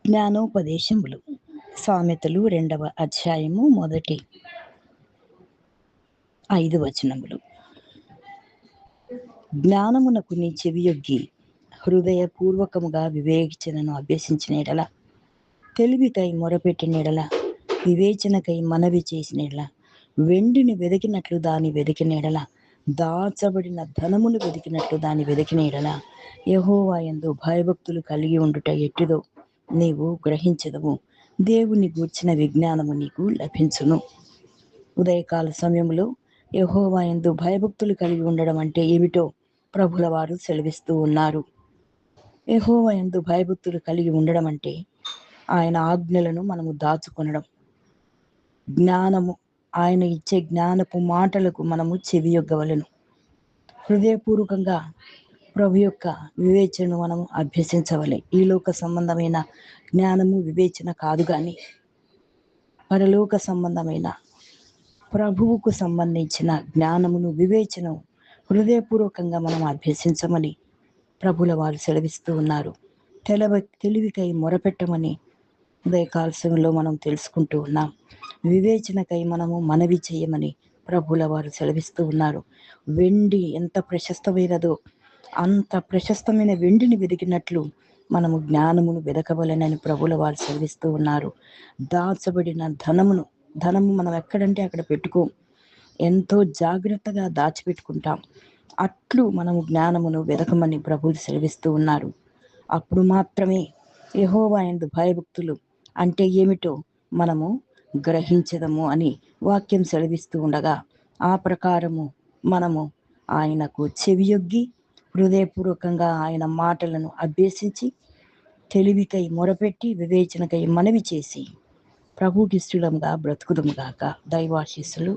జ్ఞానోపదేశములు సామెతలు 2వ అధ్యాయము మొదటి 5 వచనములు. జ్ఞానమునకు నీ చెవియొగ్గి హృదయపూర్వకముగా వివేచనను అభ్యసించిన ఎడల, తెలివికై మొరపెట్టిన ఎడల, వివేచనకై మనవి చేసిన ఎడల, వెండిని వెదికినట్లు దాని వెదికిన ఎడల, దాచబడిన ధనమును వెదికినట్లు దాని వెదికిన ఎడల, యెహోవా యందు భయభక్తులు కలిగి ఉండుట ఎట్టిదో నీవు గ్రహించెదవు. దేవుని గూర్చిన విజ్ఞానము నీకు లభించును. ఉదయకాల సమయంలో యెహోవా యందు భయభక్తులు కలిగి ఉండడం అంటే ఏమిటో ప్రభుల వారు సెలవిస్తూ ఉన్నారు. యెహోవా యందు భయభక్తులు కలిగి ఉండడం అంటే ఆయన ఆజ్ఞలను మనము దాచుకొనడం. జ్ఞానము, ఆయన ఇచ్చే జ్ఞానపు మాటలకు మనము చెవియొగ్గవలెను. హృదయపూర్వకంగా ప్రభు యొక్క వివేచనను మనము అభ్యసించవలె. ఈ లోక సంబంధమైన జ్ఞానము వివేచన కాదు, కానీ పరలోక సంబంధమైన ప్రభువుకు సంబంధించిన జ్ఞానమును వివేచన హృదయపూర్వకంగా మనం అభ్యసించమని ప్రభుల వారు సెలవిస్తూ ఉన్నారు. తెలివికై మొరపెట్టమని ఉదయకాల సమయంలో మనం తెలుసుకుంటూ ఉన్నాం. వివేచనకై మనము మనవి చేయమని ప్రభుల వారు సెలవిస్తూ ఉన్నారు. వెండి ఎంత ప్రశస్తమైనదో అంత ప్రశస్తమైన వెండిని వెదికినట్లు మనము జ్ఞానమును వెదకవలెనని ప్రభుల వారు సెలవిస్తూ ఉన్నారు. దాచబడిన ధనము మనం ఎక్కడంటే అక్కడ పెట్టుకోం, ఎంతో జాగ్రత్తగా దాచిపెట్టుకుంటాం. అట్లు మనము జ్ఞానమును వెదకమని ప్రభువులు సెలవిస్తూ ఉన్నారు. అప్పుడు మాత్రమే యెహోవా యందు భయభక్తులు అంటే ఏమిటో మనము గ్రహించదము అని వాక్యం సెలవిస్తూ ఉండగా, ఆ ప్రకారము మనము ఆయనకు చెవియొగ్గి హృదయపూర్వకంగా ఆయన మాటలను అభ్యసించి, తెలివికై మొరపెట్టి, వివేచనకై మనవి చేసి ప్రభుకిష్టులంగా బ్రతుకుదుముగాక. దైవాశీస్సులు.